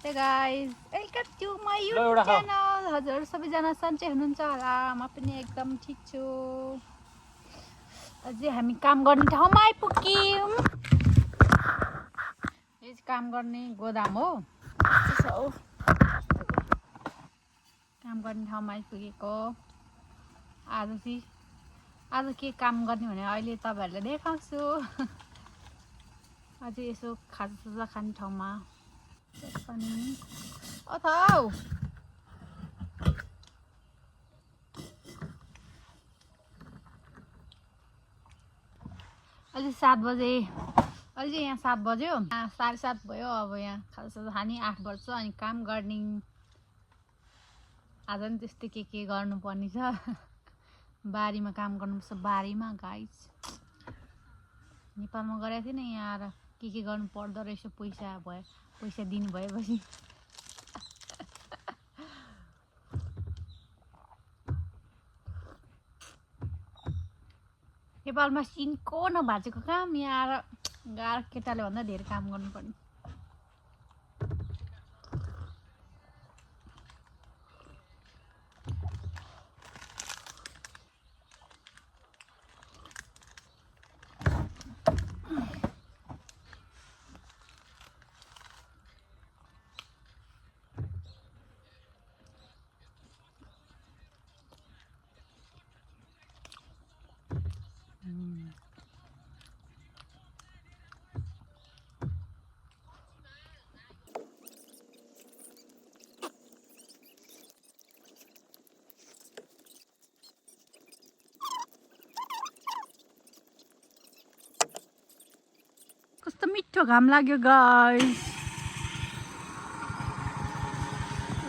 Hey guys, welcome to my YouTube channel. हजुर सबैजना सन्चै हुनुहुन्छ होला? म पनि एकदम ठिक छु। अझै हामी काम गर्ने ठाउँमा आइपुग्यौं। यो काम गर्ने गोदाम हो। काम गर्ने ठाउँमा आइपुगेको। आज के काम गर्ने भने अहिले तपाईहरुलाई देखाउँछु। अझै यसो खाजा खाने ठाउँमा पनि अथाउ अहिले 7 बजे अहिले यहाँ 7 बज्यो 7:30 भयो। अब यहाँ खाजा खाने 8 बज्छ अनि काम गर्ने आज नि त्यस्तै के गर्नुपर्ने छ। बारीमा काम गर्नुपर्छ। बारीमा गाइस नेपालमा गरेको थिएन यहाँ आएर के गर्नु पर्दो रहेछ। पैसा दिनु भएपछि नेपालमा सिनको नभाचेको काम यहाँ आएर गाह्रो केटाले भन्दा धेरै काम गर्नुपर्ने। कस्तो मिठो घाम लाग्यो गाइस।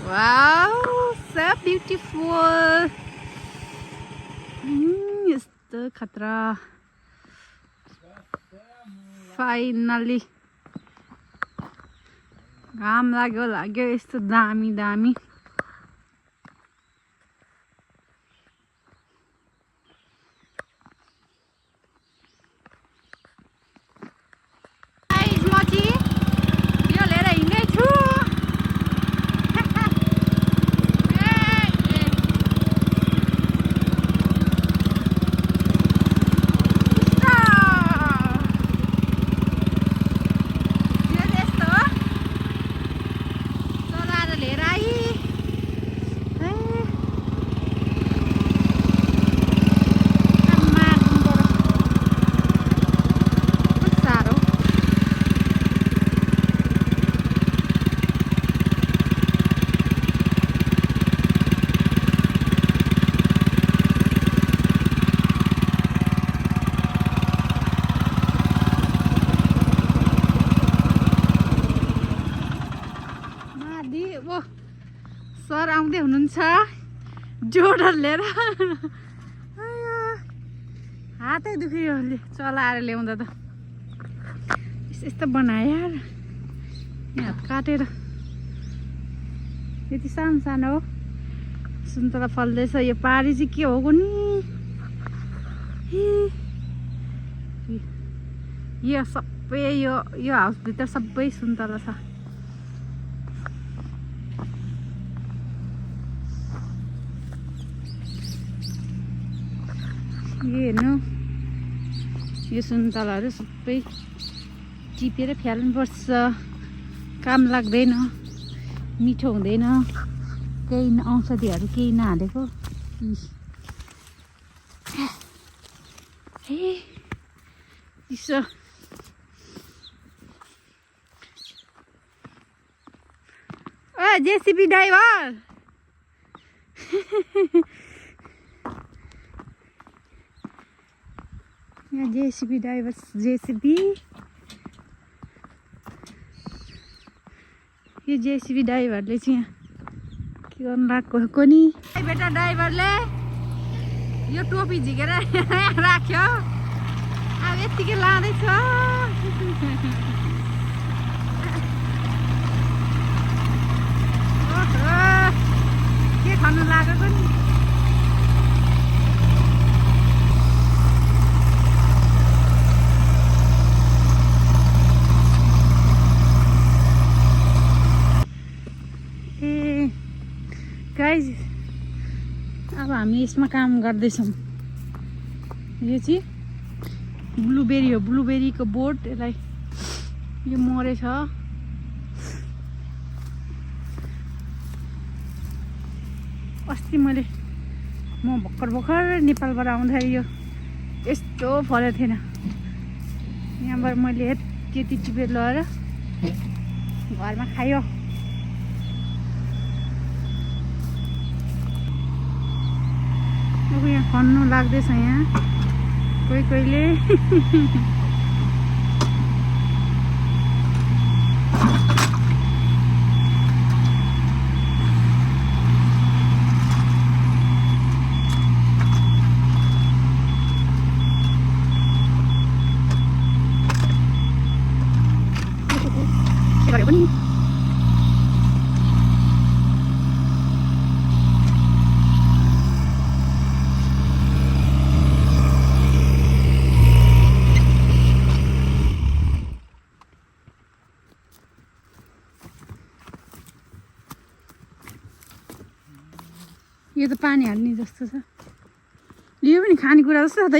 Wow so beautiful. यस्तो खतरा फाइनली घाम लाग्यो यस्तो दामी सर आउँदै हुनुहुन्छ जोडर लिएर। हातै दुख्यो चलाएर ल्याउँदा त। यस्तो बनायो यार हात काटेर। यति सानो हो सुन्तला फल्दैछ। यो पारी चाहिँ के हो कुनी यो सबै यो हाउसभित्र सबै सुन्तला छ। हेर्नु यो सुन्तलाहरू सबै टिपेर फ्याल्नुपर्छ। काम लाग्दैन मिठो हुँदैन केही औषधिहरू केही नहालेको। चिसो ओ जेसीबी ड्राइभर यहाँ जेसीबी ड्राइभर यो जेसीबी ड्राइभरले चाहिँ यहाँ के गर्नु लाग्को नि। बेटा ड्राइभरले यो टोपी झिकेर राख्यो। अब यतिकै लाँदैछ। के खानु लागेको नि। गाइस अब हामी यसमा काम गर्दैछौँ। यो चाहिँ ब्लुबेरी हो, ब्लुबेरीको बोट। यसलाई यो मरेछ। अस्ति म भर्खर नेपालबाट आउँदाखेरि यो यस्तो फलेको थिएन। यहाँबाट मैले त्यति टिपेर लगेर घरमा खायो। अब यहाँ खन्नु लाग्दैछ यहाँ कोहीले। यो त पानी हाल्ने जस्तो छ। यो पनि खानेकुरा जस्तो छ त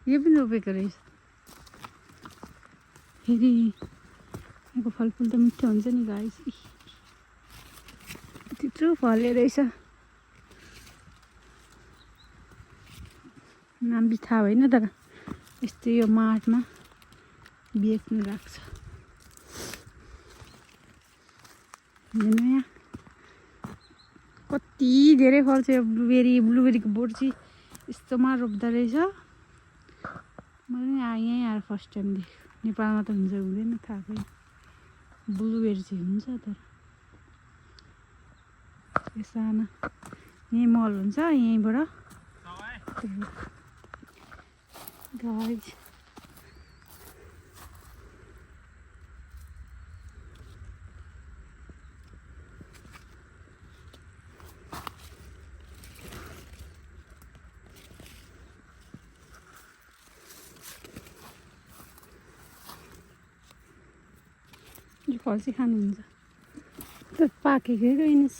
यो पनि रोपेको रहेछ। फेरि यहाँको फलफुल त मिठो हुन्छ नि गाइस। त्यत्रो फल्ने रहेछ। नाम भी थाहा भएन तर यस्तो यो मार्टमा बेच्नु राख्छ। यहाँ कति धेरै फल्छ यो ब्लुबेरीको बोट चाहिँ यस्तोमा रोप्दा रहेछ। मैले यहीँ आएर फर्स्ट टाइम देखेँ। नेपालमा त हुन्छ हुँदैन थाहा छैन। ब्लुबेरी चाहिँ हुन्छ तर यो सानो यहीँ मल हुन्छ यहीँबाट गाइस। यो फल चाहिँ खानुहुन्छ तर पाकेकै रहेनछ।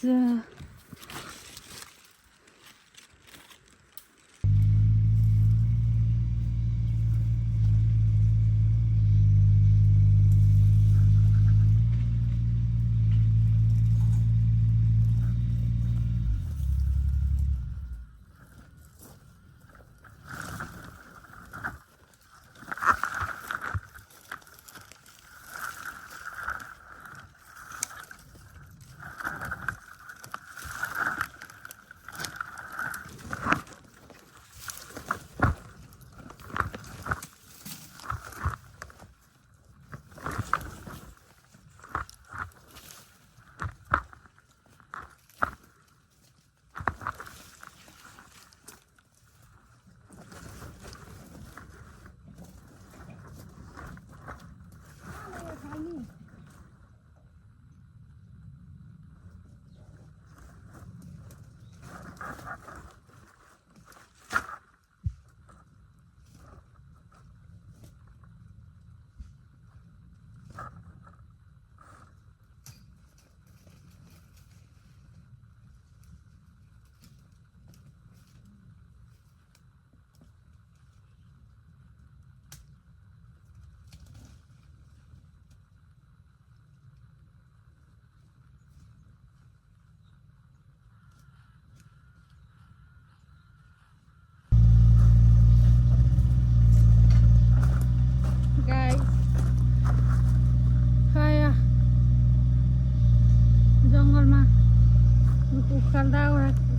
उखाल्दा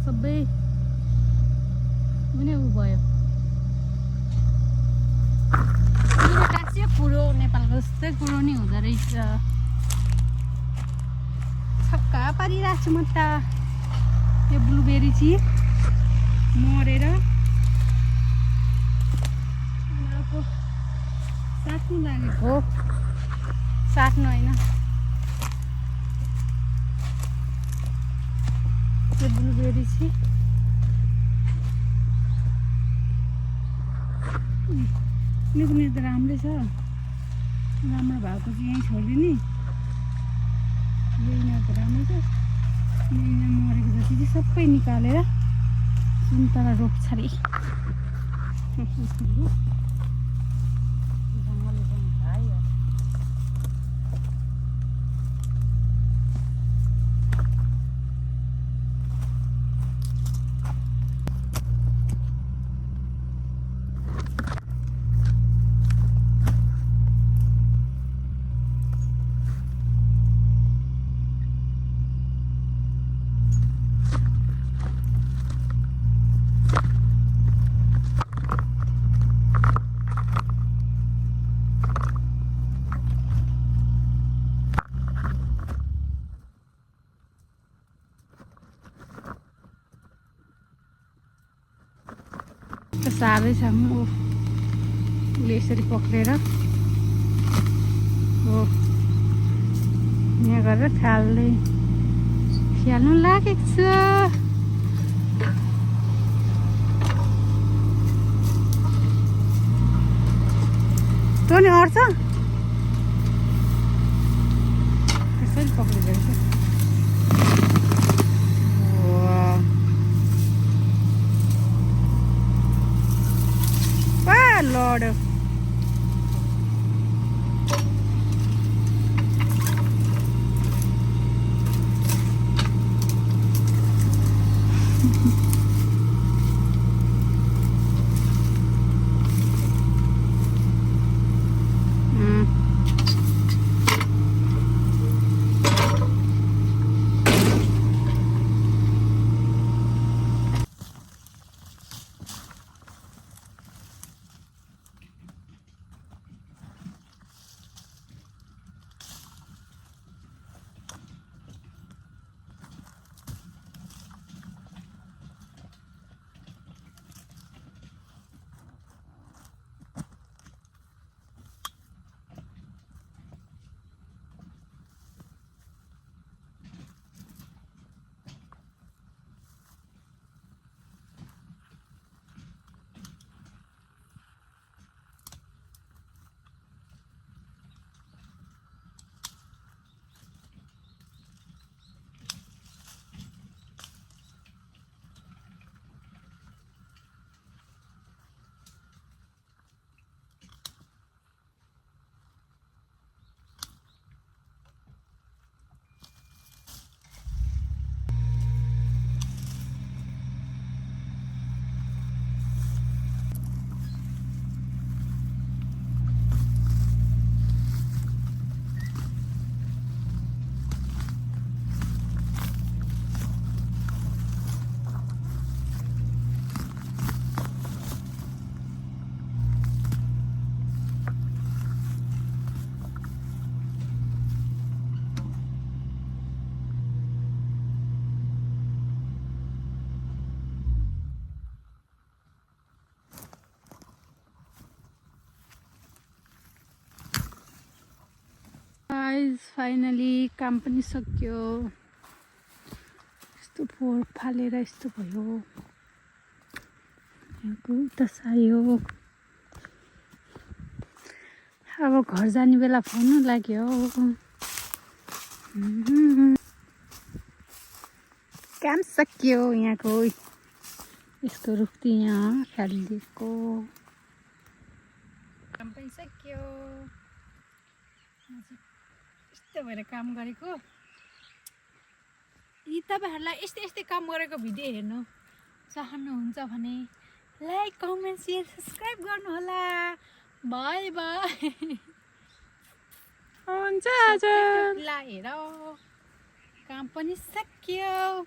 सबै पनि उ भयो। खासै कुरो नेपालको जस्तै कुरो नि हुँदो रहेछ। छक्का पारिरहेको छु म त। यो ब्लुबेरी चाहिँ मरेर साट्नु लागेको हो। साट्नु होइन त्यो ब्लुबेरी चाहिँ कुनै त राम्रै छ। राम्रो भएको चाहिँ यहीँ छोडिदिने। यही त राम्रै छ। मरेको जति चाहिँ सबै निकालेर सुन्तला रोप्छ अरे। साह्रै छ उसले यसरी पक्रेर हो यहाँ गरेर फ्याल्नु लागेको छ। तँ नि अट्छ यसरी पक्रिँदो रहेछ। Lord. फाइनली काम पनि सक्यो। यस्तो फोहोर फालेर यस्तो भयो। यहाँको उता सायो। अब घर जाने बेला फोन लाग्यो। काम सक्यो यहाँको। यस्तो रुखती यहाँ खालिदिएको काम पनि सक्यो। यस्तो भएर काम गरेको। यी तपाईहरुलाई यस्तै काम गरेको भिडियो हेर्नु चाहनुहुन्छ भने लाइक कमेन्ट शेयर सब्स्क्राइब गर्नु होला। Bye bye. हुन्छ आज ल हेर काम पनि सक्यो।